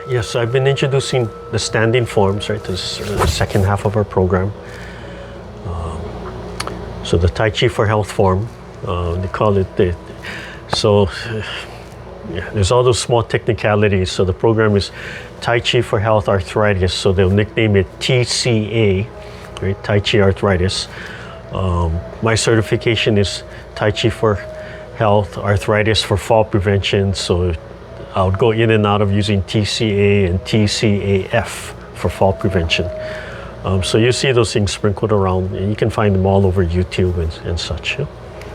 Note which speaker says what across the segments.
Speaker 1: Yes, I've been introducing the standing forms, right? This is the second half of our program. So the Tai Chi for Health form, they call it the, so yeah, there's all those small technicalities. So the program is Tai Chi for Health Arthritis. So they'll nickname it TCA, right? Tai Chi Arthritis. My certification is Tai Chi for Health Arthritis for Fall Prevention. So I would go in and out of using TCA and TCAF for fall prevention. So you see those things sprinkled around, and you can find them all over YouTube and such, yeah,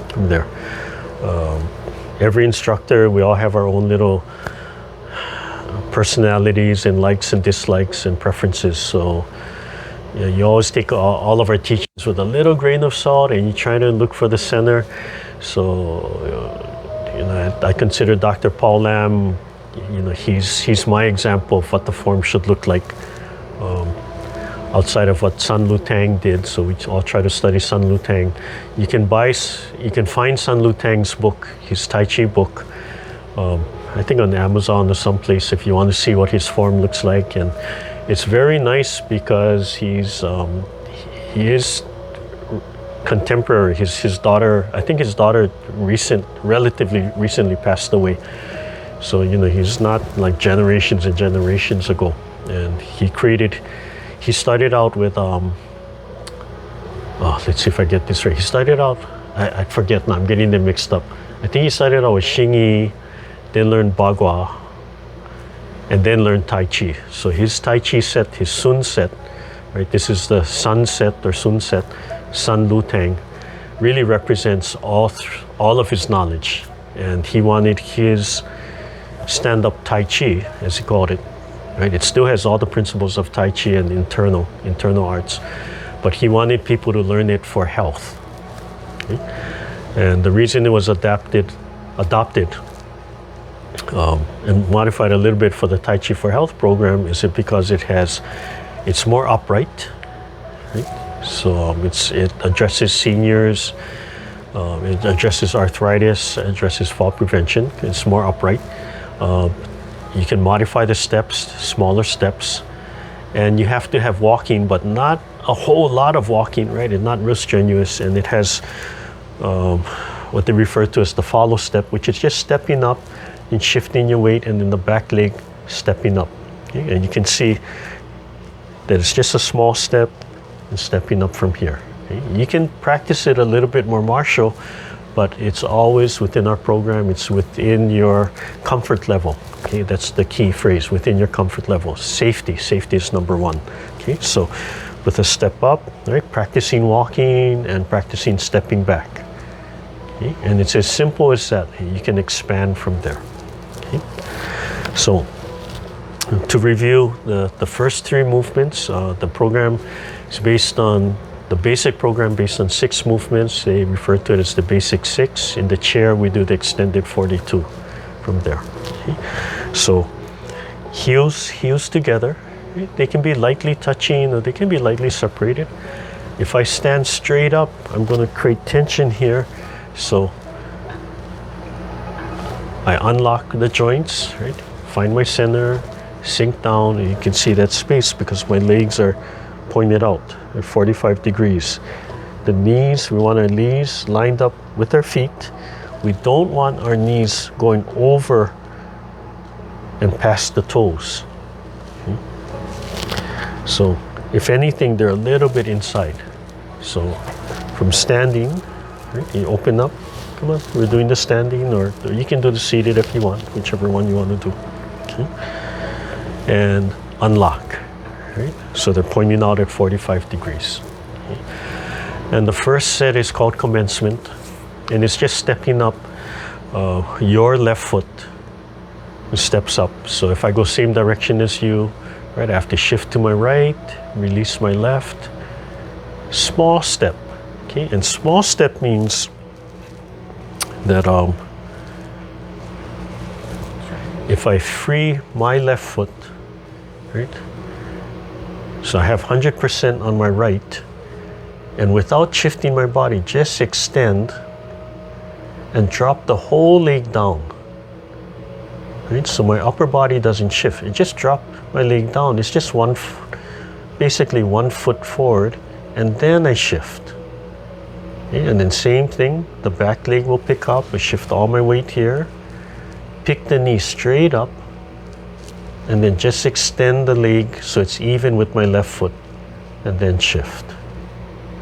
Speaker 1: from there. Every instructor, we all have our own little personalities and likes and dislikes and preferences. So yeah, you always take all of our teachings with a little grain of salt, and you try to look for the center. So you know, I consider Dr. Paul Lam, you know, he's my example of what the form should look like. Outside of what Sun Lu Tang did, so we all try to study Sun Lu Tang. You can find Sun Lu Tang's book, his Tai Chi book, I think on Amazon or someplace if you want to see what his form looks like. And it's very nice because he is contemporary. His daughter, I think his daughter relatively recently passed away. So you know, he's not like generations and generations ago. And he started out with, let's see if I get this right. He started out, I forget now, I'm getting them mixed up. I think he started out with Xingyi, then learned Bagua, and then learned Tai Chi. So his Tai Chi set, his Sun set, right? This is the Sun set or Sun set, Sun Lu Tang, really represents all of his knowledge. And he wanted his stand-up Tai Chi, as he called it, right? It still has all the principles of Tai Chi and internal arts, but he wanted people to learn it for health. Okay? And the reason it was adopted and modified a little bit for the Tai Chi for Health program is because it's more upright, right? So it addresses seniors, it addresses arthritis, it addresses fall prevention. It's more upright. You can modify the steps, smaller steps, and you have to have walking, but not a whole lot of walking, right? It's not real strenuous, and it has what they refer to as the follow step, which is just stepping up and shifting your weight, and then the back leg stepping up. Okay? And you can see that it's just a small step and stepping up from here. Okay? You can practice it a little bit more martial, but it's always within our program, it's within your comfort level. Okay, that's the key phrase, within your comfort level. Safety is number one. Okay, so with a step up, right, practicing walking and practicing stepping back. Okay, and it's as simple as that. You can expand from there. Okay, so to review the first three movements, the program is based on the basic program based on 6 movements. They refer to it as the basic 6. In the chair, we do the extended 42 from there. Okay. So heels together. They can be lightly touching or they can be lightly separated. If I stand straight up, I'm going to create tension here. So I unlock the joints, right? Find my center, sink down, and you can see that space because my legs are pointed out at 45 degrees. The knees, we want our knees lined up with our feet. We don't want our knees going over and past the toes. Okay? So if anything, they're a little bit inside. So from standing, right, you open up. Come on, we're doing the standing, or you can do the seated if you want, whichever one you want to do. Okay? And unlock. Right? So they're pointing out at 45 degrees. Okay? And the first set is called commencement, and it's just stepping up your left foot. Steps up. So if I go same direction as you, right, I have to shift to my right, release my left. Small step. Okay, and small step means that if I free my left foot, right? So I have 100% on my right, and without shifting my body, just extend and drop the whole leg down. right? So my upper body doesn't shift. It just dropped my leg down. It's just basically 1 foot forward, and then I shift. Okay? And then same thing, the back leg will pick up. I shift all my weight here, pick the knee straight up, and then just extend the leg so it's even with my left foot, and then shift.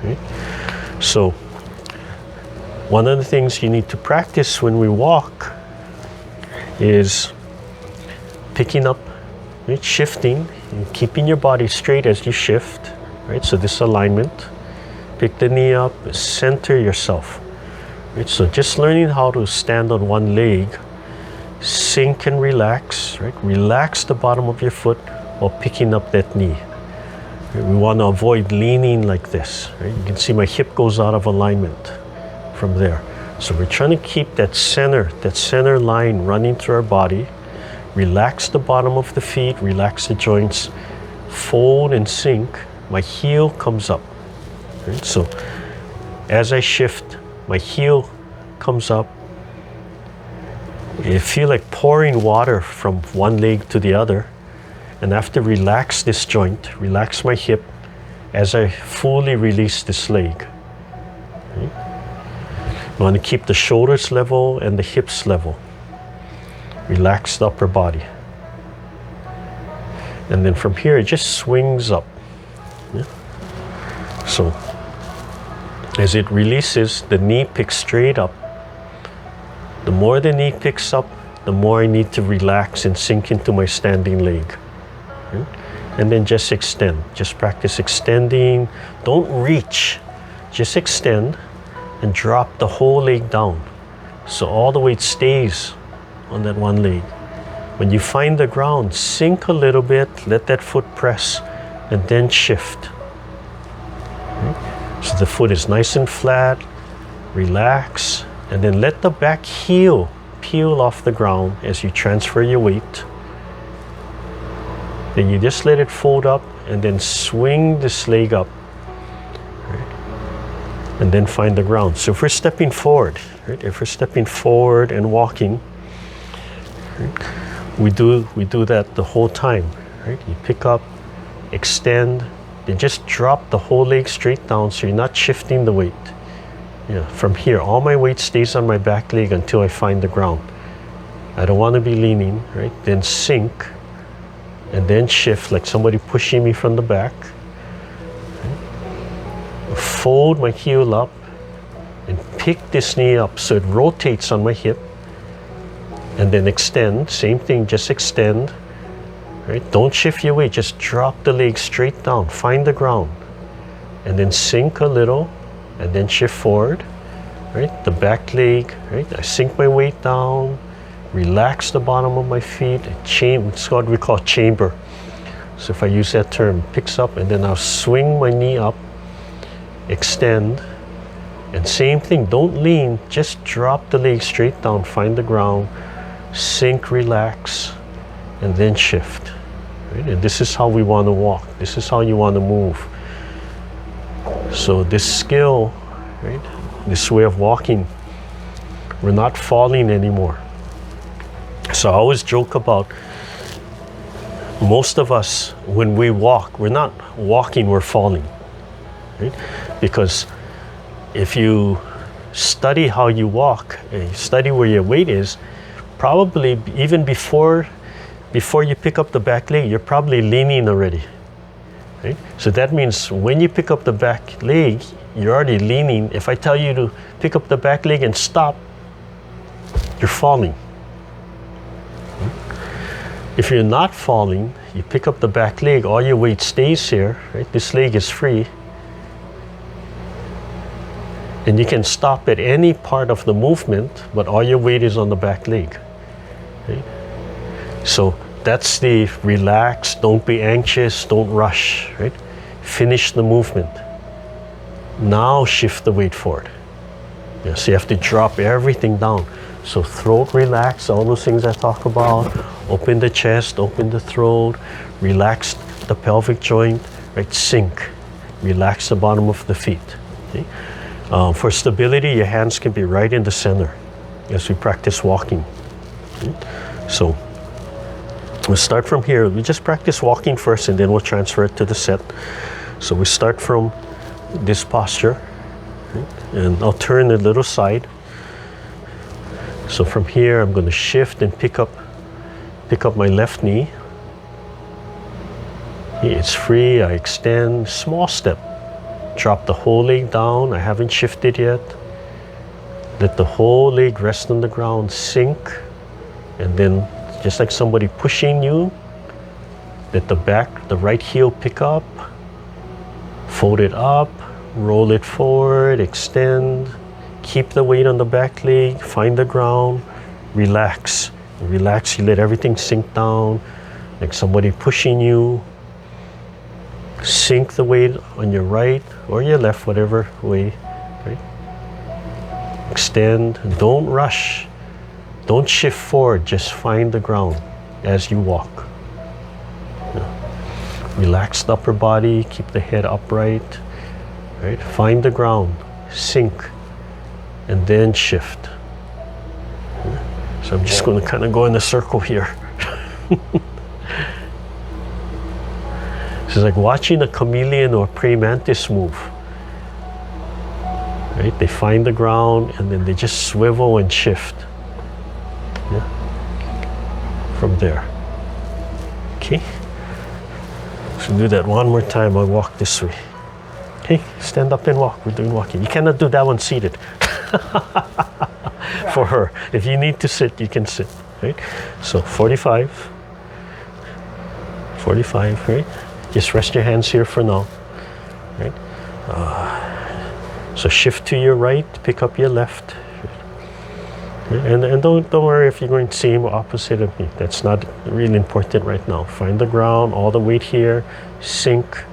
Speaker 1: Right? So one of the things you need to practice when we walk is picking up, right, shifting, and keeping your body straight as you shift. Right? So this alignment, pick the knee up, center yourself. Right? So just learning how to stand on one leg, sink and relax. Right? Relax the bottom of your foot while picking up that knee. Right? We want to avoid leaning like this. Right? You can see my hip goes out of alignment from there. So we're trying to keep that center line running through our body. Relax the bottom of the feet, relax the joints, fold and sink. My heel comes up. Right? So as I shift, my heel comes up. You feel like pouring water from one leg to the other. And I have to relax this joint, relax my hip as I fully release this leg. Right? You want to keep the shoulders level and the hips level. Relax the upper body. And then from here, it just swings up. Yeah? So as it releases, the knee picks straight up. The more the knee picks up, the more I need to relax and sink into my standing leg. Right? And then just extend. Just practice extending. Don't reach. Just extend and drop the whole leg down. So all the weight stays on that one leg. When you find the ground, sink a little bit, let that foot press, and then shift. Right? So the foot is nice and flat, relax, and then let the back heel peel off the ground as you transfer your weight. Then you just let it fold up and then swing this leg up. Right? And then find the ground. So if we're stepping forward, right? If we're stepping forward and walking, right? We do that the whole time. Right? You pick up, extend, then just drop the whole leg straight down so you're not shifting the weight. Yeah, from here, all my weight stays on my back leg until I find the ground. I don't want to be leaning, right? Then sink, and then shift like somebody pushing me from the back. Right? Fold my heel up, and pick this knee up so it rotates on my hip. And then extend, same thing, just extend. Right? Don't shift your weight, just drop the leg straight down, find the ground. And then sink a little, and then shift forward, right? The back leg, right? I sink my weight down, relax the bottom of my feet, it's what we call chamber. So if I use that term, picks up, and then I'll swing my knee up, extend, and same thing, don't lean, just drop the leg straight down, find the ground, sink, relax, and then shift. Right? And this is how we want to walk. This is how you want to move. So this skill, right, this way of walking, we're not falling anymore. So I always joke about most of us, when we walk, we're not walking, we're falling. Right? Because if you study how you walk, study where your weight is, probably even before you pick up the back leg, you're probably leaning already. Right? So that means when you pick up the back leg, you're already leaning. If I tell you to pick up the back leg and stop, you're falling. If you're not falling, you pick up the back leg, all your weight stays here, right? This leg is free. And you can stop at any part of the movement, but all your weight is on the back leg. Right? So that's the relax, don't be anxious, don't rush, right? Finish the movement. Now shift the weight forward. Yeah, so you have to drop everything down. So throat relax, all those things I talk about. Open the chest, open the throat, relax the pelvic joint, right? Sink. Relax the bottom of the feet. Okay? For stability, your hands can be right in the center as we practice walking. Okay? So we'll start from here. We just practice walking first and then we'll transfer it to the set. So we start from this posture, right? And I'll turn a little side. So from here, I'm going to shift and pick up my left knee. It's free, I extend, small step. Drop the whole leg down, I haven't shifted yet. Let the whole leg rest on the ground, sink. And then, just like somebody pushing you, let the right heel pick up. Fold it up, roll it forward, extend. Keep the weight on the back leg, find the ground, relax. Relax, you let everything sink down, like somebody pushing you. Sink the weight on your right or your left, whatever way, right? Extend, don't rush. Don't shift forward, just find the ground as you walk. Relax the upper body, keep the head upright, right? Find the ground, sink, and then shift. So I'm just going to kind of go in a circle here. It's like watching a chameleon or a praying mantis move. Right? They find the ground and then they just swivel and shift. Yeah. From there. Okay. So do that one more time. I'll walk this way. Okay, stand up and walk. We're doing walking. You cannot do that one seated. For her. If you need to sit, you can sit. Right? So 45. 45, right? Just rest your hands here for now. Right? So shift to your right, pick up your left. And don't worry if you're going same or opposite of me. That's not really important right now. Find the ground, all the weight here, sink.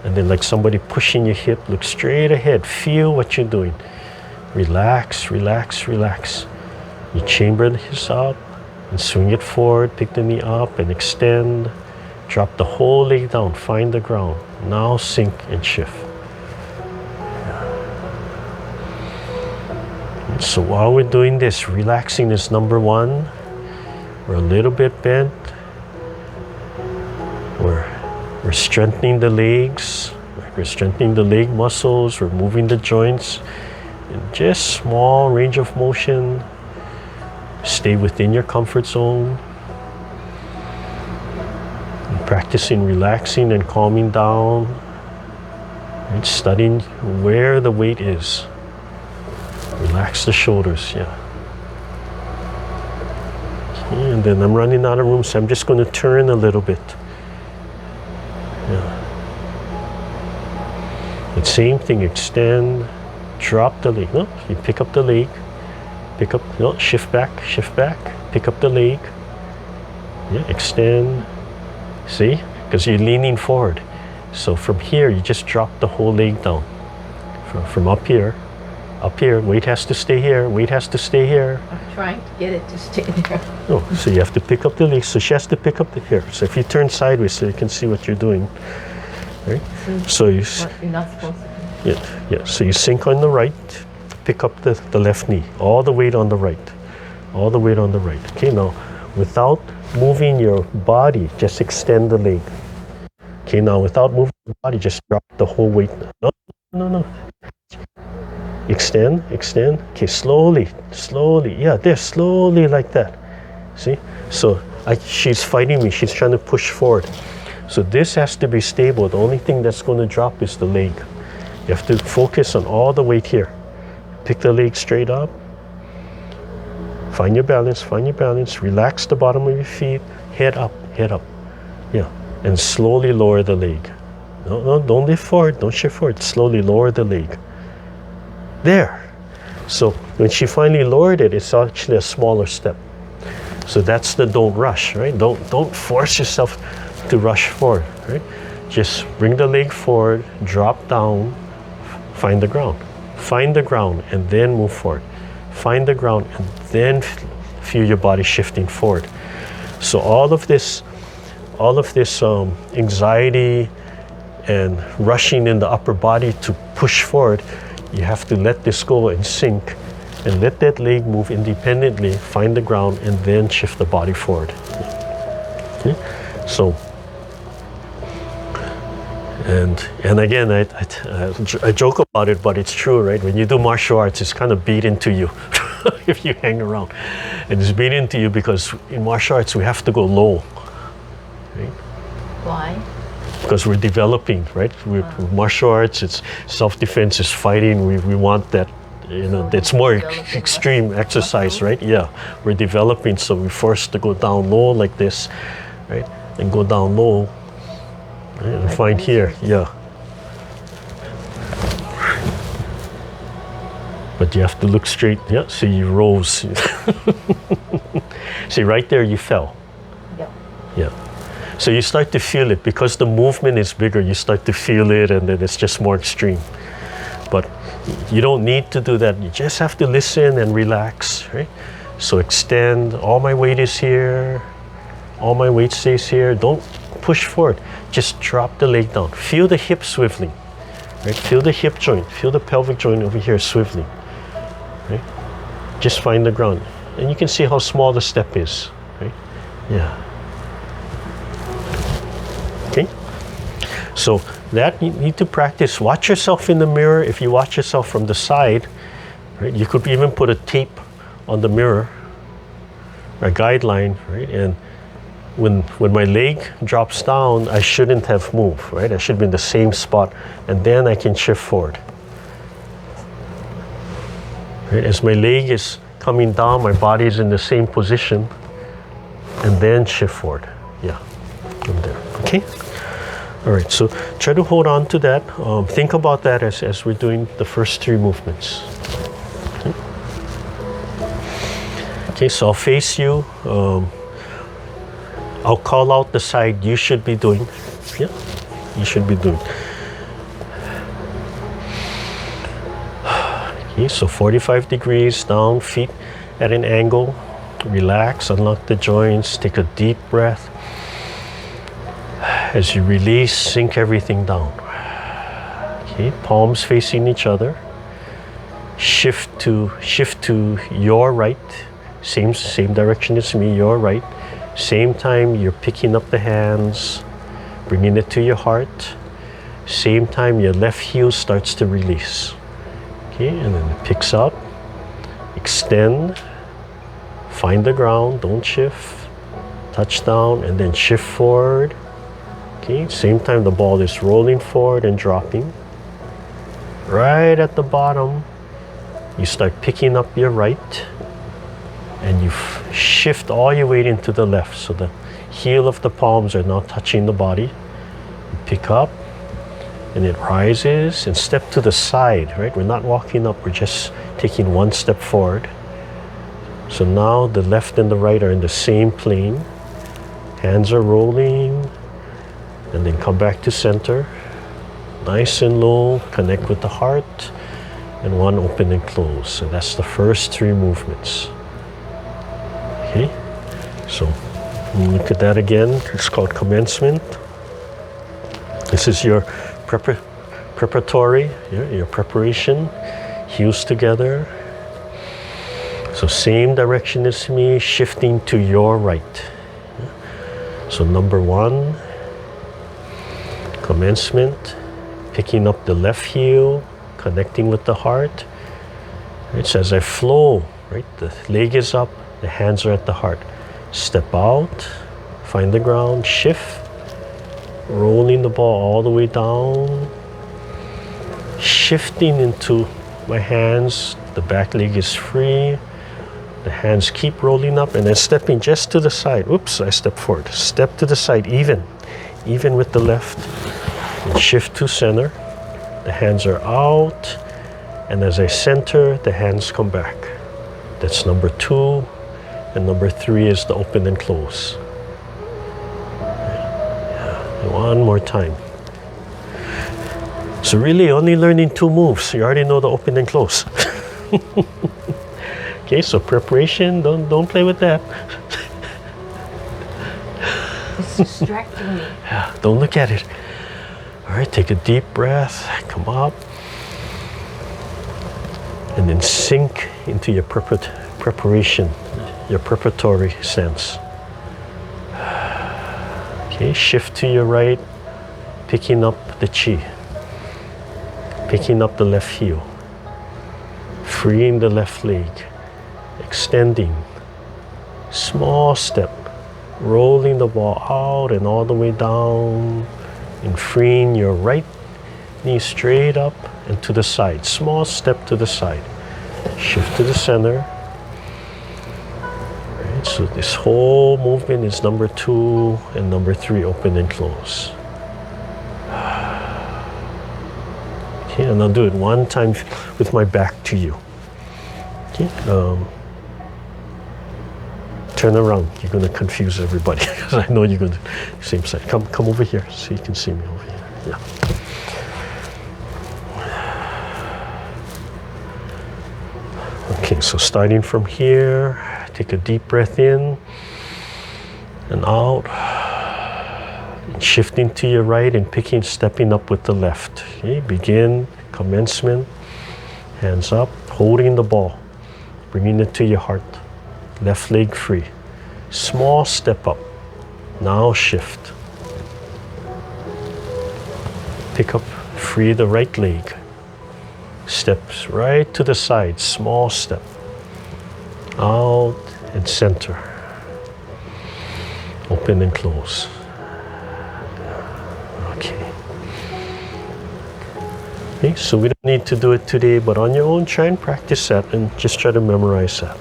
Speaker 1: And then like somebody pushing your hip, look straight ahead. Feel what you're doing. Relax, relax, relax. You chamber this up and swing it forward, pick the knee up and extend. Drop the whole leg down, find the ground. Now sink and shift. And so while we're doing this, relaxing is number one. We're a little bit bent. We're strengthening the legs. We're strengthening the leg muscles. We're moving the joints. In just small range of motion. Stay within your comfort zone. Practicing relaxing and calming down, and studying where the weight is. Relax the shoulders, yeah. Okay, and then I'm running out of room, so I'm just going to turn a little bit. Yeah. And same thing, extend, drop the leg. No, you pick up the leg, pick up, no, shift back, pick up the leg. Yeah, extend. See? Because you're leaning forward. So from here, you just drop the whole leg down. From up here, weight has to stay here, weight has to stay here.
Speaker 2: I'm trying to get it to stay there.
Speaker 1: Oh, so you have to pick up the leg. So she has to pick up the here. So if you turn sideways so you can see what you're doing. Right? So you...
Speaker 2: What you're not supposed to do.
Speaker 1: Yeah. So you sink on the right, pick up the left knee. All the weight on the right. All the weight on the right. Okay, now, without moving your body, just extend the leg. Okay, now without moving the body, just drop the whole weight. No. Extend. Okay, slowly. Yeah, there, slowly like that. See? So she's fighting me. She's trying to push forward. So this has to be stable. The only thing that's going to drop is the leg. You have to focus on all the weight here. Pick the leg straight up. Find your balance, relax the bottom of your feet, head up. Yeah, and slowly lower the leg. No, don't lift forward, don't shift forward, slowly lower the leg. There. So when she finally lowered it, it's actually a smaller step. So that's the don't rush, right? Don't force yourself to rush forward, right? Just bring the leg forward, drop down, find the ground. Find the ground and then move forward. Find the ground and then feel your body shifting forward. So all of this anxiety and rushing in the upper body to push forward, you have to let this go and sink and let that leg move independently, find the ground and then shift the body forward. So, and again, I joke about it, but it's true, right? When you do martial arts, it's kind of beat into you if you hang around. And it's beat into you because in martial arts, we have to go low, right?
Speaker 2: Why?
Speaker 1: Because we're developing, right? Martial arts, it's self-defense, it's fighting. We want that, you know, it's more extreme exercise, right? Yeah, we're developing, so we're forced to go down low like this, right? And go down low, right? And find here, yeah. But you have to look straight, yeah, see you rose. See, right there you fell.
Speaker 2: Yep.
Speaker 1: Yeah. So you start to feel it because the movement is bigger. You start to feel it, and then it's just more extreme. But you don't need to do that. You just have to listen and relax, right? So extend. All my weight is here. All my weight stays here. Don't push forward. Just drop the leg down. Feel the hip swiveling, right? Feel the hip joint. Feel the pelvic joint over here swiveling, right? Just find the ground, and you can see how small the step is, right? Yeah. Okay, so that you need to practice. Watch yourself in the mirror. If you watch yourself from the side, right, you could even put a tape on the mirror, a guideline, right? And when my leg drops down, I shouldn't have moved, right? I should be in the same spot, and then I can shift forward. Right? As my leg is coming down, my body is in the same position, and then shift forward. Yeah, from there. Okay. All right. So try to hold on to that. Think about that as we're doing the first three movements. Okay. Okay. So I'll face you. I'll call out the side you should be doing. Yeah, you should be doing. Okay, so 45 degrees down, feet at an angle. Relax, unlock the joints, take a deep breath. As you release, sink everything down. Okay, palms facing each other. Shift to your right. Same direction as me, your right. Same time, you're picking up the hands, bringing it to your heart. Same time, your left heel starts to release. Okay, and then it picks up. Extend. Find the ground, don't shift. Touch down, and then shift forward. Okay, same time, the ball is rolling forward and dropping. Right at the bottom, you start picking up your right. And you shift all your weight into the left, so the heel of the palms are now touching the body. You pick up, and it rises, and step to the side, right? We're not walking up, we're just taking one step forward. So now the left and the right are in the same plane. Hands are rolling, and then come back to center. Nice and low, connect with the heart, and one open and close. So that's the first three movements. Okay, so look at that again. It's called commencement. This is your preparatory, your preparation. Heels together. So same direction as me, shifting to your right. So number one, commencement, picking up the left heel, connecting with the heart. Right, so as I flow, right, the leg is up, the hands are at the heart. Step out, find the ground, shift, rolling the ball all the way down, shifting into my hands, the back leg is free, the hands keep rolling up, and then stepping just to the side. Oops, I step forward. Step to the side, even with the left, and shift to center. The hands are out, and as I center, the hands come back. That's number two. And number three is the open and close. Yeah. One more time. So really only learning two moves. You already know the open and close. Okay, so preparation, don't play with that.
Speaker 2: It's distracting me.
Speaker 1: Yeah, don't look at it. All right, take a deep breath, come up. And then sink into your preparation. Your preparatory sense. Okay, Okay, shift to your right, picking up the chi, picking up the left heel, freeing the left leg, extending, small step, rolling the ball out and all the way down, and freeing your right knee straight up and to the side. Small step to the side. Shift to the center. Right, so this whole movement is number 2 and number 3, open and close. Okay, and I'll do it one time with my back to you. Okay, turn around. You're going to confuse everybody because I know you're going to same side. Come over here so you can see me over here. Yeah. Okay, so starting from here, take a deep breath in and out, and shifting to your right and stepping up with the left. Okay, begin, commencement, hands up, holding the ball, bringing it to your heart, left leg free, small step up, now shift, pick up, free the right leg, steps right to the side, small step, out and center, open and close. Okay. Okay, so we don't need to do it today, but on your own, try and practice that and just try to memorize that.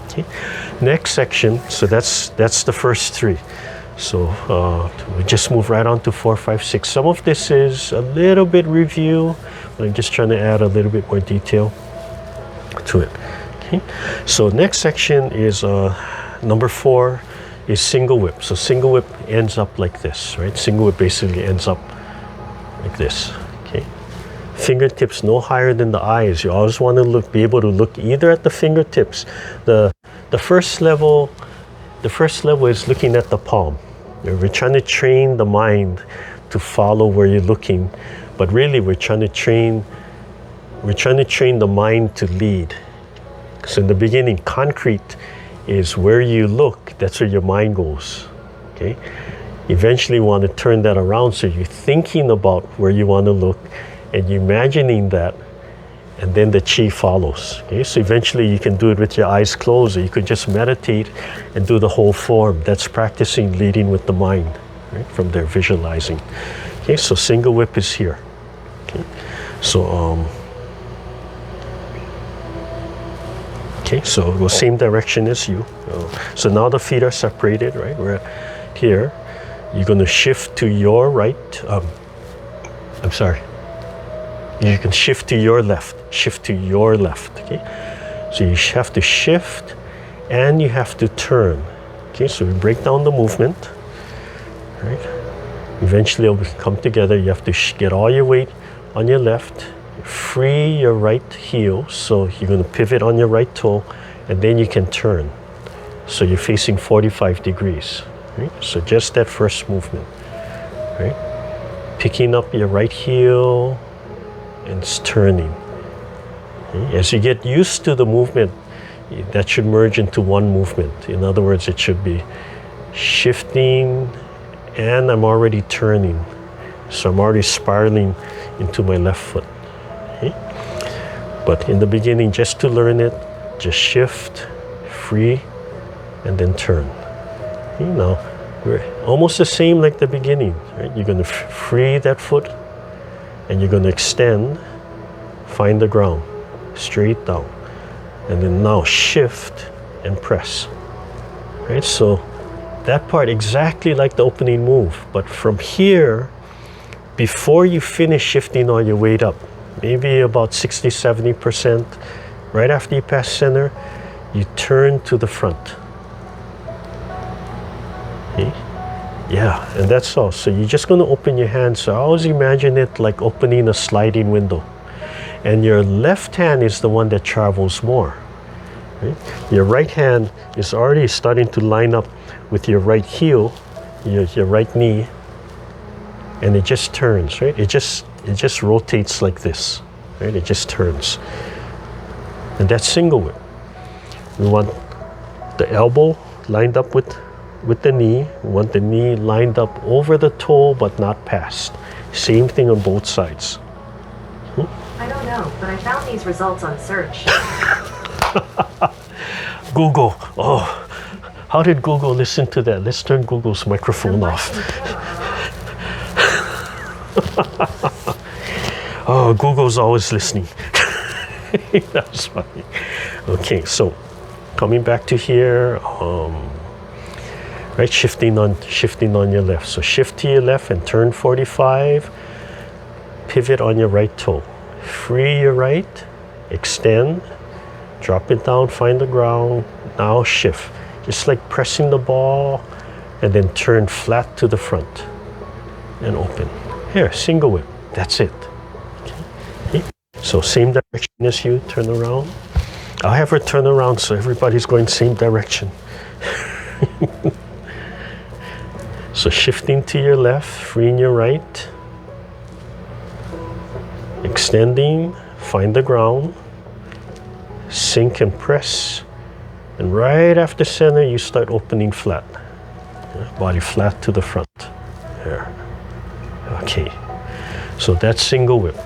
Speaker 1: Okay. Next section, so that's the first 3. So we just move right on to 4, 5, 6. Some of this is a little bit review, but I'm just trying to add a little bit more detail to it. Okay. So next section is number 4 is single whip. So single whip ends up like this, right? Single whip basically ends up like this. Okay. Fingertips no higher than the eyes. You always want to be able to look either at the fingertips. The first level is looking at the palm. We're trying to train the mind to follow where you're looking, but really we're trying to train the mind to lead. So in the beginning, concrete is where you look, that's where your mind goes. Okay? Eventually you want to turn that around, so you're thinking about where you want to look and you're imagining that, and then the chi follows. Okay? So eventually you can do it with your eyes closed, or you could just meditate and do the whole form. That's practicing leading with the mind, right? From there, visualizing. Okay, so single whip is here. Okay, so okay, so the same direction as you. So now the feet are separated, right? We're at here. You're going to shift to your right. I'm sorry. You can shift to your left. Shift to your left. Okay. So you have to shift, and you have to turn. Okay. So we break down the movement. Right. Eventually, it will come together. You have to get all your weight on your left. Free your right heel. So you're going to pivot on your right toe, and then you can turn. So you're facing 45 degrees. Right. So just that first movement. Right. Picking up your right heel and it's turning. Okay. As you get used to the movement, that should merge into one movement. In other words, it should be shifting, and I'm already turning. So I'm already spiraling into my left foot. Okay. But in the beginning, just to learn it, just shift, free, and then turn. Okay. Now, we're almost the same like the beginning. Right? You're going to free that foot, and you're going to extend, find the ground, straight down, and then now shift and press. Right? So that part exactly like the opening move, but from here, before you finish shifting all your weight up, maybe about 60-70%, right after you pass center, you turn to the front. Okay? Yeah, and that's all. So you're just going to open your hands. So I always imagine it like opening a sliding window. And your left hand is the one that travels more. Right? Your right hand is already starting to line up with your right heel, your right knee, and it just turns, right? It just rotates like this, right? It just turns. And that's single whip. We want the elbow lined up with with the knee. We want the knee lined up over the toe but not past. Same thing on both sides.
Speaker 3: I don't know, but I found these results on search.
Speaker 1: Google. Oh, how did Google listen to that? Let's turn Google's microphone off. Oh, Google's always listening. That's funny. Okay, so coming back to here, right, shifting on your left. So shift to your left and turn 45. Pivot on your right toe. Free your right, extend, drop it down, find the ground. Now shift, just like pressing the ball, and then turn flat to the front and open. Here, single whip. That's it. Okay. So same direction as you, turn around. I'll have her turn around so everybody's going same direction. So shifting to your left, freeing your right. Extending, find the ground. Sink and press. And right after center, you start opening flat. Body flat to the front. There. Okay. So that's single whip.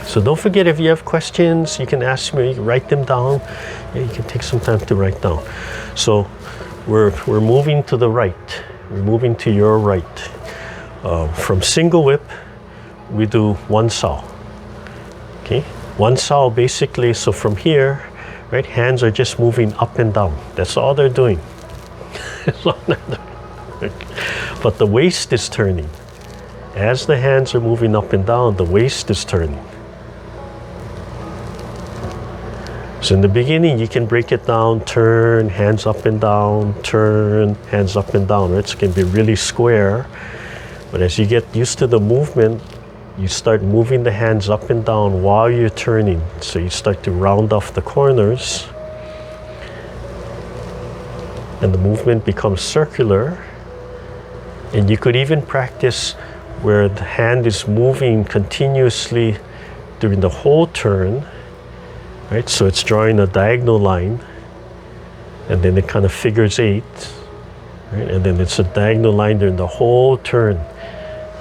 Speaker 1: So don't forget, if you have questions, you can ask me, you can write them down. Yeah, you can take some time to write down. So we're moving to the right. We're moving to your right. From single whip, we do one sao. Okay? One sao basically, so from here, right, hands are just moving up and down. That's all they're doing. But the waist is turning. As the hands are moving up and down, the waist is turning. So in the beginning, you can break it down, turn, hands up and down, turn, hands up and down, right? So it can be really square. But as you get used to the movement, you start moving the hands up and down while you're turning. So you start to round off the corners. And the movement becomes circular. And you could even practice where the hand is moving continuously during the whole turn. Right? So it's drawing a diagonal line, and then it kind of figures 8, right? And then it's a diagonal line during the whole turn.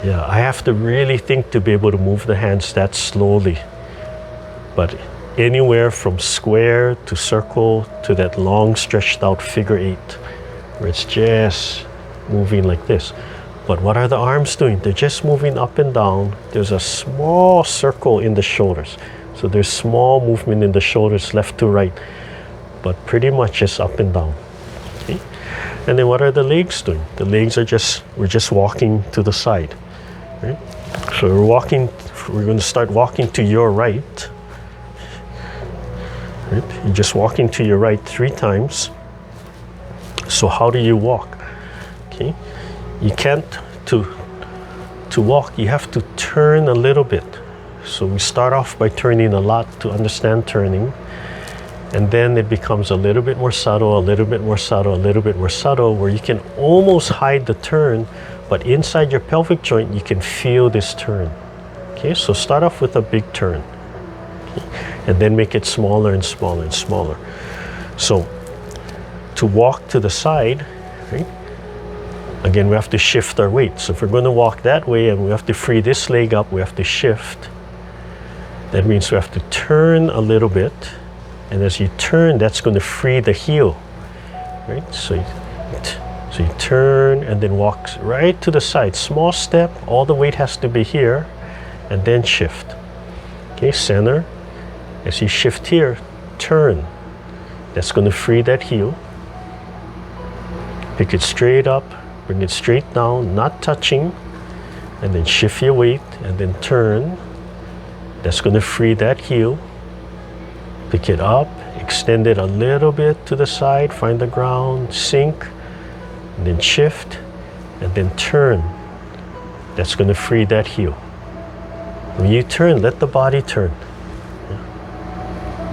Speaker 1: Yeah, I have to really think to be able to move the hands that slowly. But anywhere from square to circle to that long stretched out figure 8, where it's just moving like this. But what are the arms doing? They're just moving up and down. There's a small circle in the shoulders. So there's small movement in the shoulders left to right, but pretty much just up and down. Okay? And then what are the legs doing? The legs are we're just walking to the side. Right? So we're going to start walking to your right. Right? You're just walking to your right 3 times. So how do you walk? Okay? You can't, to walk, you have to turn a little bit. So we start off by turning a lot to understand turning, and then it becomes a little bit more subtle, a little bit more subtle, a little bit more subtle, where you can almost hide the turn, but inside your pelvic joint, you can feel this turn. Okay, so start off with a big turn, okay? And then make it smaller and smaller and smaller. So to walk to the side, right? Again, we have to shift our weight. So if we're going to walk that way and we have to free this leg up, we have to shift. That means we have to turn a little bit, and as you turn, that's going to free the heel, right? So you turn and then walk right to the side. Small step, all the weight has to be here, and then shift. Okay, center. As you shift here, turn. That's going to free that heel. Pick it straight up, bring it straight down, not touching, and then shift your weight, and then turn. That's going to free that heel. Pick it up, extend it a little bit to the side, find the ground, sink, and then shift, and then turn. That's going to free that heel. When you turn, let the body turn.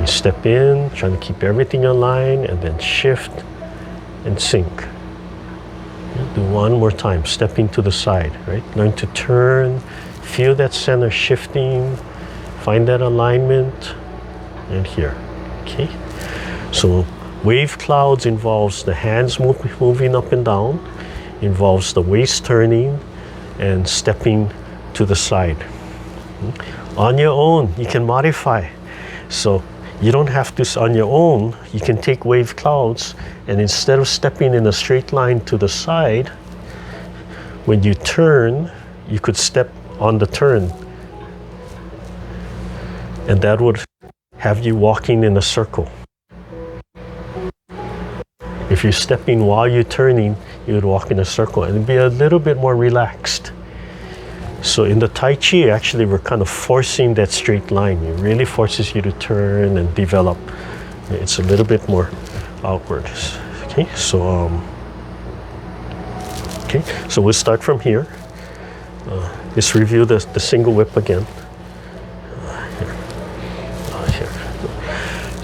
Speaker 1: You step in, trying to keep everything aligned, and then shift and sink. Do one more time, stepping to the side, right? Learn to turn, feel that center shifting, find that alignment, and here, okay? So Wave clouds involves the hands moving up and down, involves the waist turning and stepping to the side. On your own, you can modify. So you don't have to, on your own, you can take wave clouds and instead of stepping in a straight line to the side, when you turn, you could step on the turn. And that would have you walking in a circle. If you're stepping while you're turning, you would walk in a circle and be a little bit more relaxed. So in the Tai Chi, actually, we're kind of forcing that straight line. It really forces you to turn and develop. It's a little bit more outward. Okay, so we'll start from here. Let's review the single whip again. Here.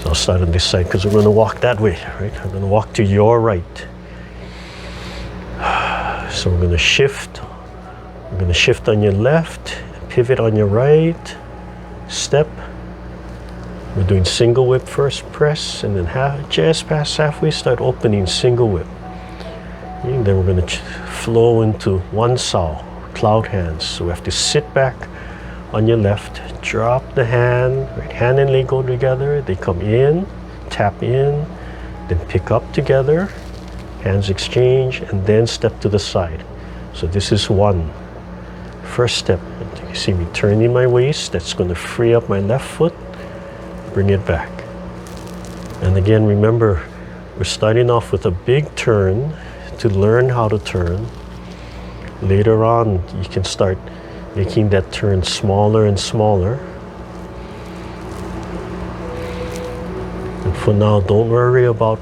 Speaker 1: So I'll start on this side because we're going to walk that way, right? I'm going to walk to your right. So we're going to shift. We're going to shift on your left, pivot on your right, step. We're doing single whip first, press, and then just past halfway, start opening single whip. And then we're going to flow into one sao, cloud hands. So we have to sit back on your left, drop the hand, right hand and leg go together. They come in, tap in, then pick up together, hands exchange, and then step to the side. So this is one. First step, you see me turning my waist, that's going to free up my left foot, bring it back. And again, remember, we're starting off with a big turn to learn how to turn. Later on, you can start making that turn smaller and smaller. And for now, don't worry about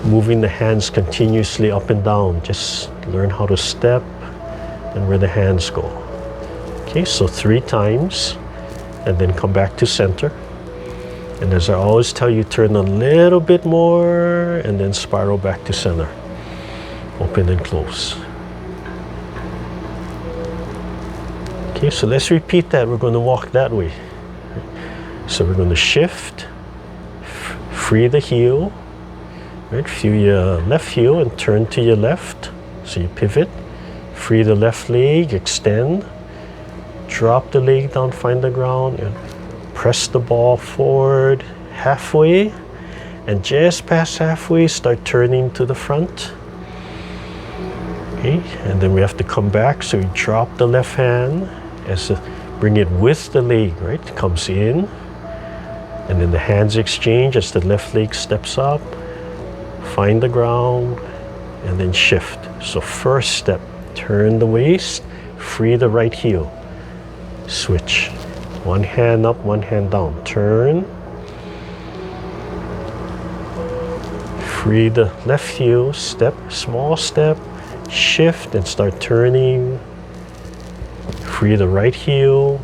Speaker 1: moving the hands continuously up and down. Just learn how to step and where the hands go. Okay, so 3 times, and then come back to center. And as I always tell you, turn a little bit more, and then spiral back to center. Open and close. Okay, so let's repeat that. We're going to walk that way. So we're going to shift, free the heel, right? Feel your left heel and turn to your left. So you pivot. Free the left leg, extend, drop the leg down, find the ground, and press the ball forward halfway, and just past halfway, start turning to the front. Okay, and then we have to come back, so we drop the left hand, bring it with the leg, right? It comes in, and then the hands exchange as the left leg steps up, find the ground, and then shift. So first step, turn the waist, free the right heel, switch. One hand up, one hand down, turn. Free the left heel, step, small step, shift and start turning. Free the right heel,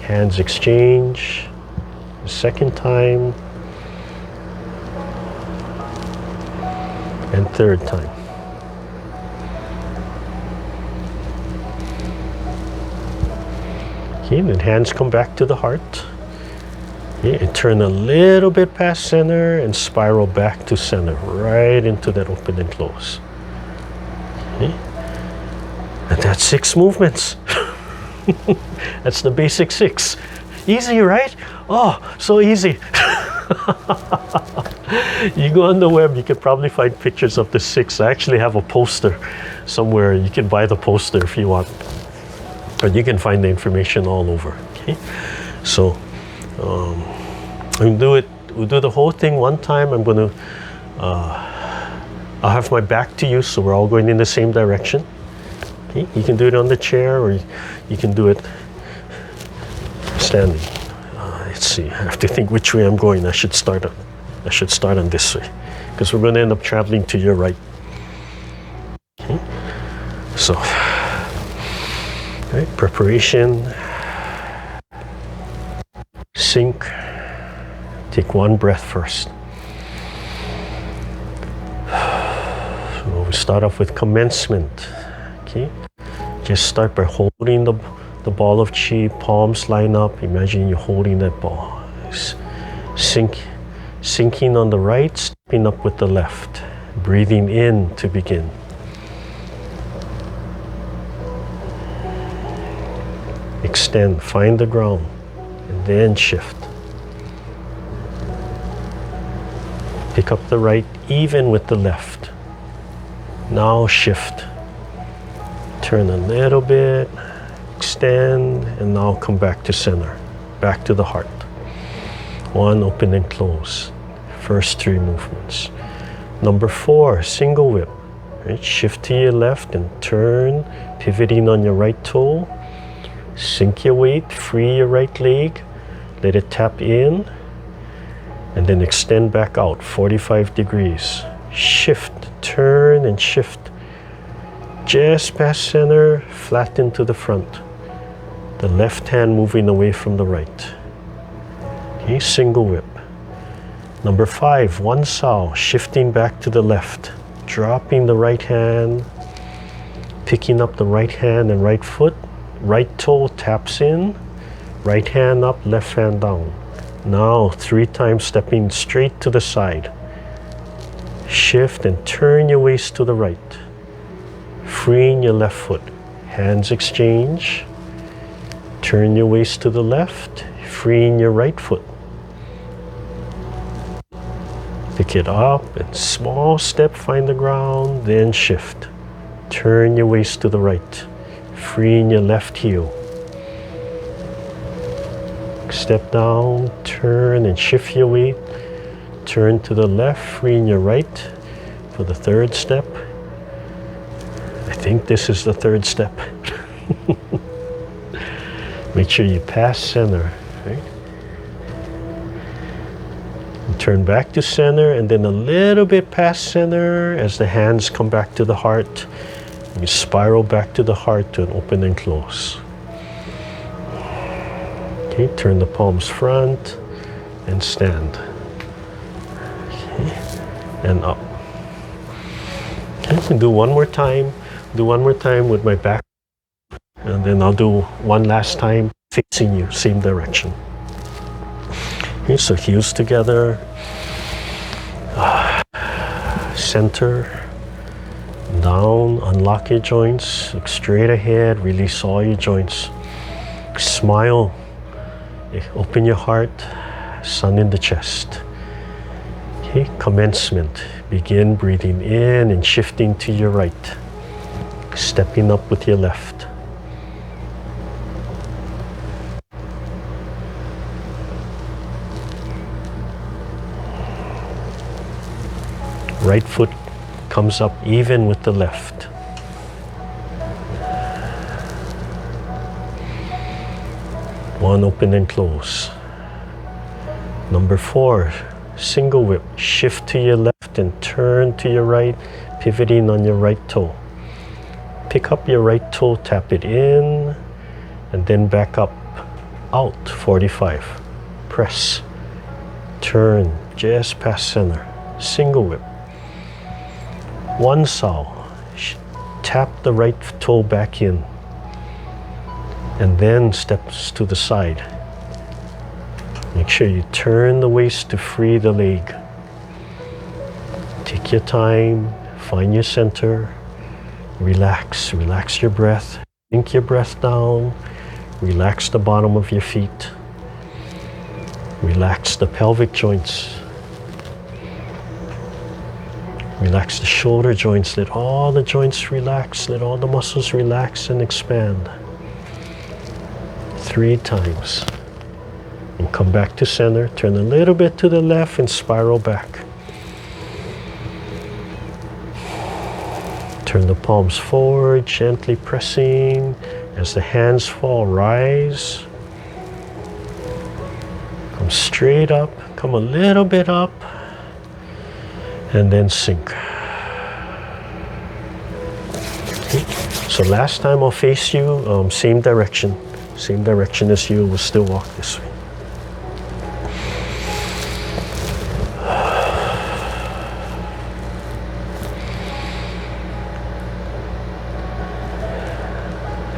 Speaker 1: hands exchange. The second time. And third time. Okay, then hands come back to the heart. Okay, and turn a little bit past center and spiral back to center, right into that open and close. Okay. And that's 6 movements. That's the basic 6. Easy, right? Oh, so easy. You go on the web, you can probably find pictures of the 6. I actually have a poster somewhere. You can buy the poster if you want. But you can find the information all over. Okay, so we'll do the whole thing one time. I'm going to I'll have my back to you, so we're all going in the same direction. Okay, you can do it on the chair, or you can do it standing. Let's see. I have to think which way I'm going. I should start on this way, because we're going to end up traveling to your right. Okay, so. Right, preparation, sink, take one breath first. So we start off with commencement, okay? Just start by holding the ball of chi, palms line up, imagine you're holding that ball. Sink Sinking on the right, stepping up with the left. Breathing in to begin. Extend, find the ground, and then shift. Pick up the right even with the left. Now shift. Turn a little bit, extend, and now come back to center. Back to the heart. One, open and close. First 3 movements. Number 4, single whip. Right? Shift to your left and turn, pivoting on your right toe. Sink your weight, free your right leg, let it tap in, and then extend back out 45 degrees. Shift, turn and shift. Just past center, flatten to the front. The left hand moving away from the right. Okay, single whip. Number 5, one sao, shifting back to the left. Dropping the right hand, picking up the right hand and right foot. Right toe taps in, right hand up, left hand down. Now 3 times stepping straight to the side. Shift and turn your waist to the right. Freeing your left foot. Hands exchange. Turn your waist to the left, freeing your right foot. Pick it up and small step, find the ground, then shift. Turn your waist to the right, freeing your left heel. Step down, turn and shift your weight. Turn to the left, freeing your right for the 3rd step. I think this is the 3rd step. Make sure you pass center, right? And turn back to center and then a little bit past center as the hands come back to the heart. You spiral back to the heart to an open and close. Okay, turn the palms front and stand. Okay, and up. Okay, do one more time. Do one more time with my back. And then I'll do one last time facing you, same direction. Okay, so heels together. Center. Down, unlock your joints. Look straight ahead, release all your joints. Smile. Open your heart, sun in the chest. Okay, commencement. Begin breathing in and shifting to your right. Stepping up with your left. Right foot comes up even with the left. One, open and close. Number 4, single whip. Shift to your left and turn to your right, pivoting on your right toe. Pick up your right toe, tap it in, and then back up, out, 45. Press, turn, just past center. Single whip. One sao. Tap the right toe back in. And then steps to the side. Make sure you turn the waist to free the leg. Take your time, find your center, relax your breath, sink your breath down, relax the bottom of your feet, relax the pelvic joints, relax the shoulder joints, let all the joints relax, let all the muscles relax and expand. 3 times. And come back to center, turn a little bit to the left and spiral back. Turn the palms forward, gently pressing. As the hands fall, rise. Come straight up, come a little bit up, and then sink. Okay. So last time I'll face you, same direction. Same direction as you, will still walk this way.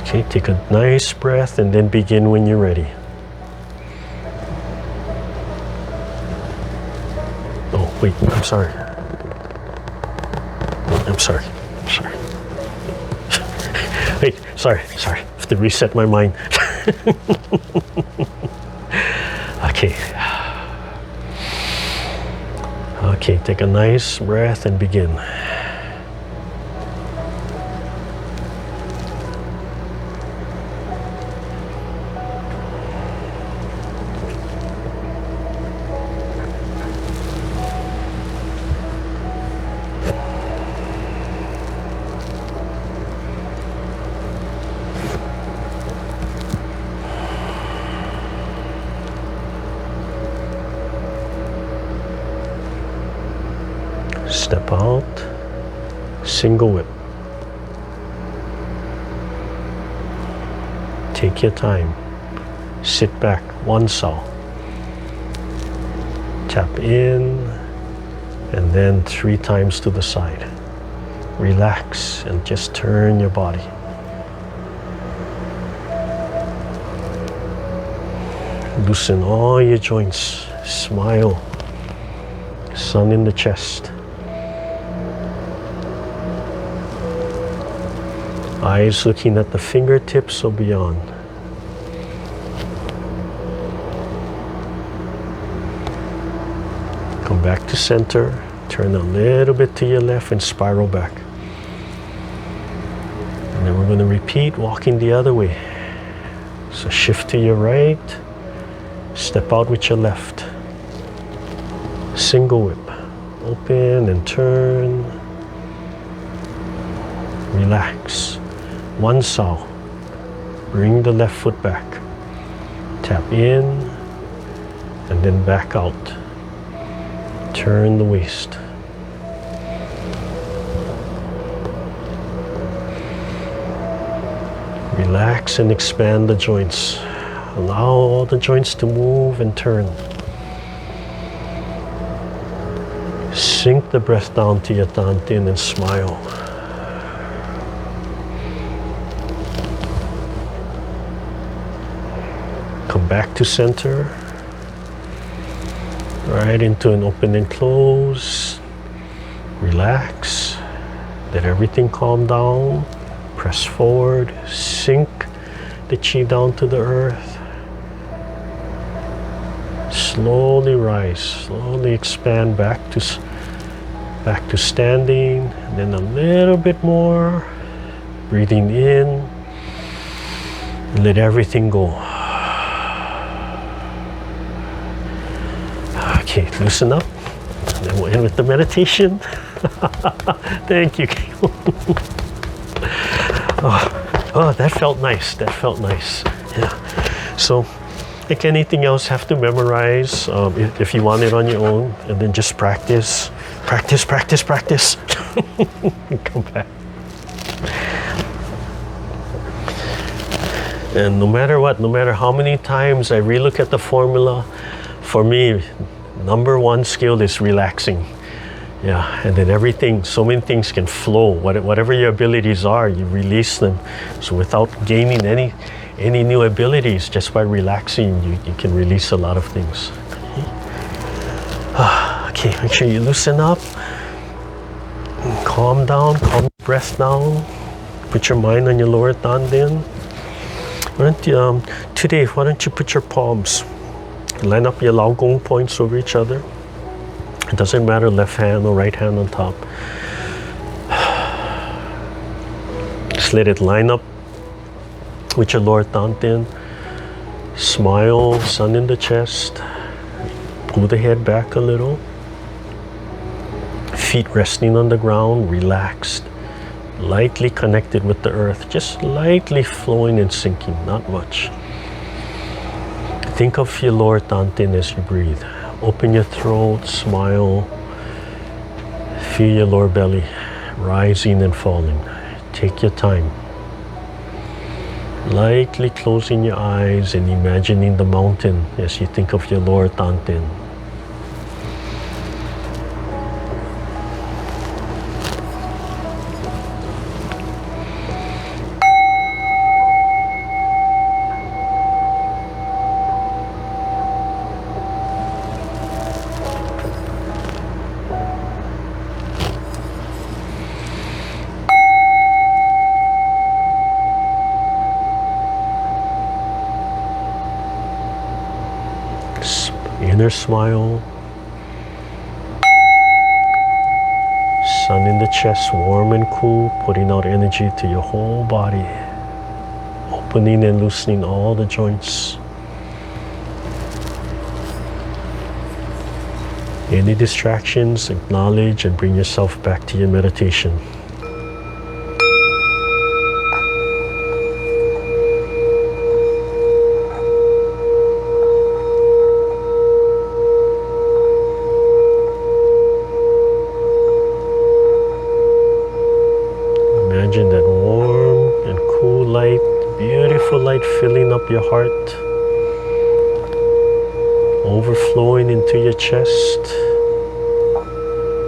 Speaker 1: Okay, take a nice breath and then begin when you're ready. Wait, I'm sorry. I'm sorry. I'm sorry. Wait, sorry. I have to reset my mind. Okay. Okay, take a nice breath and begin. Step out, single whip. Take your time. Sit back, one saw. Tap in, and then 3 times to the side. Relax and just turn your body. Loosen all your joints. Smile. Sun in the chest. Eyes looking at the fingertips or beyond. Come back to center. Turn a little bit to your left and spiral back. And then we're going to repeat walking the other way. So shift to your right. Step out with your left. Single whip. Open and turn. Relax. One saw. Bring the left foot back. Tap in and then back out. Turn the waist. Relax and expand the joints. Allow all the joints to move and turn. Sink the breath down to your dantian and smile. Come back to center. Right into an open and close. Relax. Let everything calm down. Press forward. Sink the chi down to the earth. Slowly rise. Slowly expand back to standing. And then a little bit more. Breathing in. Let everything go. Okay, loosen up. And then we'll end with the meditation. Thank you. Oh, that felt nice. That felt nice. Yeah. So, like anything else, have to memorize if you want it on your own, and then just practice. Practice. Come back. And no matter what, no matter how many times I relook at the formula, for me, number 1 skill is relaxing. Yeah, and then everything, so many things can flow. Whatever your abilities are, you release them. So without gaining any new abilities, just by relaxing, you can release a lot of things. Okay, make sure you loosen up. Calm down, calm the breath down. Put your mind on your lower dantian. Today, why don't you put your palms, line up your Gung points over each other. It doesn't matter left hand or right hand on top. Just let it line up with your lower dantian. Smile, sun in the chest. Pull the head back a little. Feet resting on the ground, relaxed. Lightly connected with the earth, just lightly flowing and sinking, not much. Think of your lower dantian as you breathe. Open your throat, smile. Feel your lower belly rising and falling. Take your time. Lightly closing your eyes and imagining the mountain as you think of your lower dantian. inner smile. Sun in the chest, warm and cool, putting out energy to your whole body. Opening and loosening all the joints. Any distractions, acknowledge and bring yourself back to your meditation. Imagine that warm and cool light, beautiful light filling up your heart, overflowing into your chest,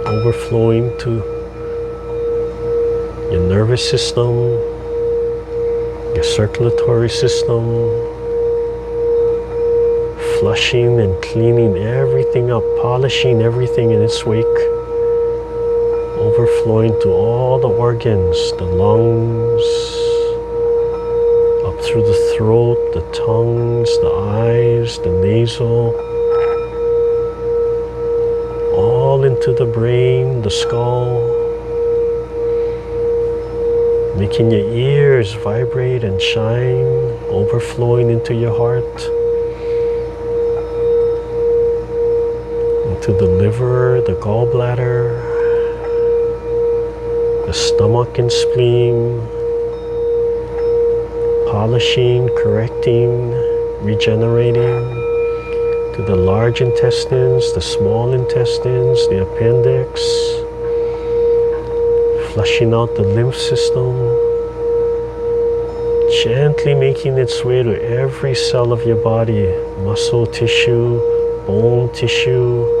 Speaker 1: overflowing to your nervous system, your circulatory system, flushing and cleaning everything up, polishing everything in its wake, overflowing to all the organs, the lungs, up through the throat, the tongues, the eyes, the nasal, all into the brain, the skull, making your ears vibrate and shine, overflowing into your heart, into the liver, the gallbladder, the stomach and spleen, polishing, correcting, regenerating, to the large intestines, the small intestines, the appendix, flushing out the lymph system, gently making its way to every cell of your body, muscle tissue, bone tissue.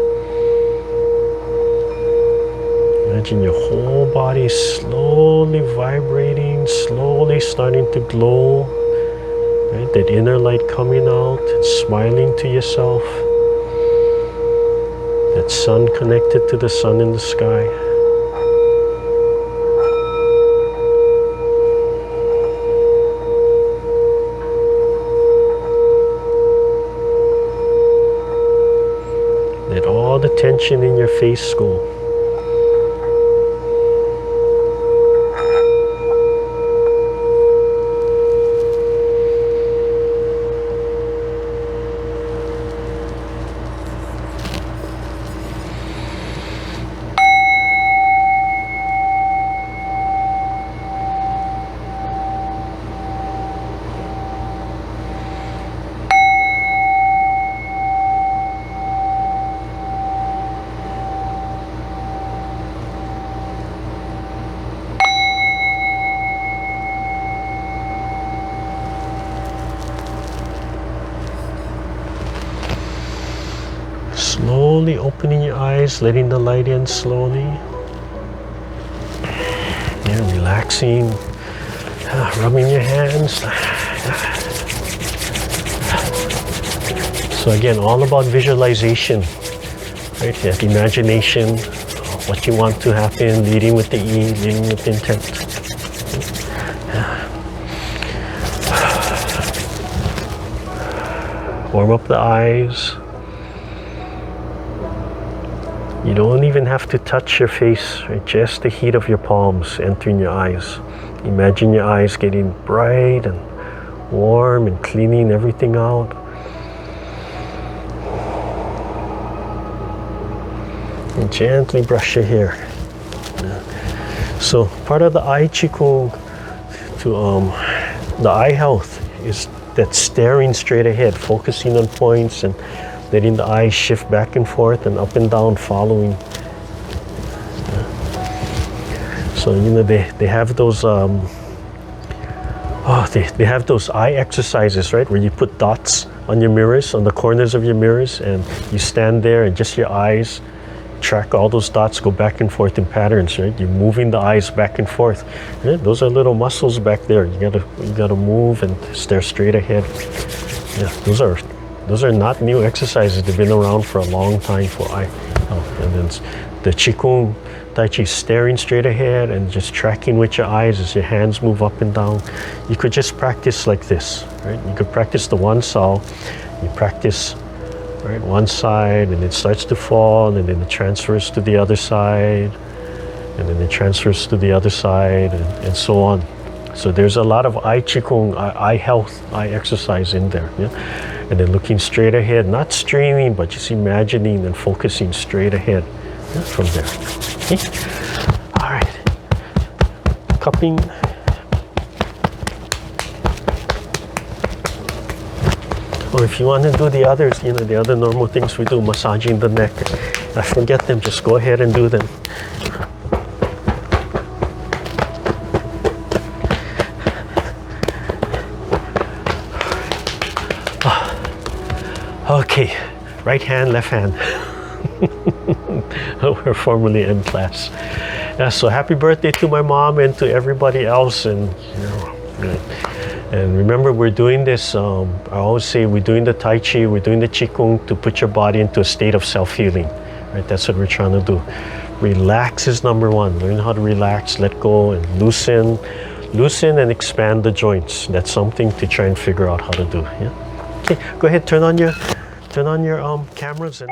Speaker 1: Imagine your whole body slowly vibrating, slowly starting to glow. Right? That inner light coming out, smiling to yourself. That sun connected to the sun in the sky. Let all the tension in your face go. Slowly opening your eyes, letting the light in slowly. Yeah, relaxing, rubbing your hands. So again, all about visualization, right? That imagination, what you want to happen, leading with the E, leading with intent. Warm up the eyes. You don't even have to touch your face, right? Just the heat of your palms entering your eyes. Imagine your eyes getting bright and warm and cleaning everything out. And gently brush your hair. So part of the eye Qigong to the eye health is that staring straight ahead, focusing on points and letting the eyes shift back and forth and up and down, following. So you know they have those they have those eye exercises, right? Where you put dots on your mirrors, on the corners of your mirrors, and you stand there and just your eyes track all those dots, go back and forth in patterns, right? You're moving the eyes back and forth. Right? Those are little muscles back there. You gotta move and stare straight ahead. Yeah, those are not new exercises. They've been around for a long time for eye health. And then the Qigong, Taichi, staring straight ahead and just tracking with your eyes as your hands move up and down. You could just practice like this, right? You could practice the one sao. You practice right? One side, and it starts to fall, and then it transfers to the other side, and then it transfers to the other side, and so on. So there's a lot of eye Qigong, eye health, eye exercise in there. Yeah? And then looking straight ahead, not streaming, but just imagining and focusing straight ahead, yeah, from there. Okay? All right. Cupping. Or if you want to do the others, you know, the other normal things we do, massaging the neck. I forget them, just go ahead and do them. Okay, right hand, left hand. We're formally in class. Yeah, so happy birthday to my mom and to everybody else. And you know, and remember, we're doing this. I always say we're doing the Tai Chi, we're doing the Qigong to put your body into a state of self-healing. Right? That's what we're trying to do. Relax is number one. Learn how to relax, let go, and loosen and expand the joints. That's something to try and figure out how to do. Yeah. Okay, go ahead, turn on your cameras and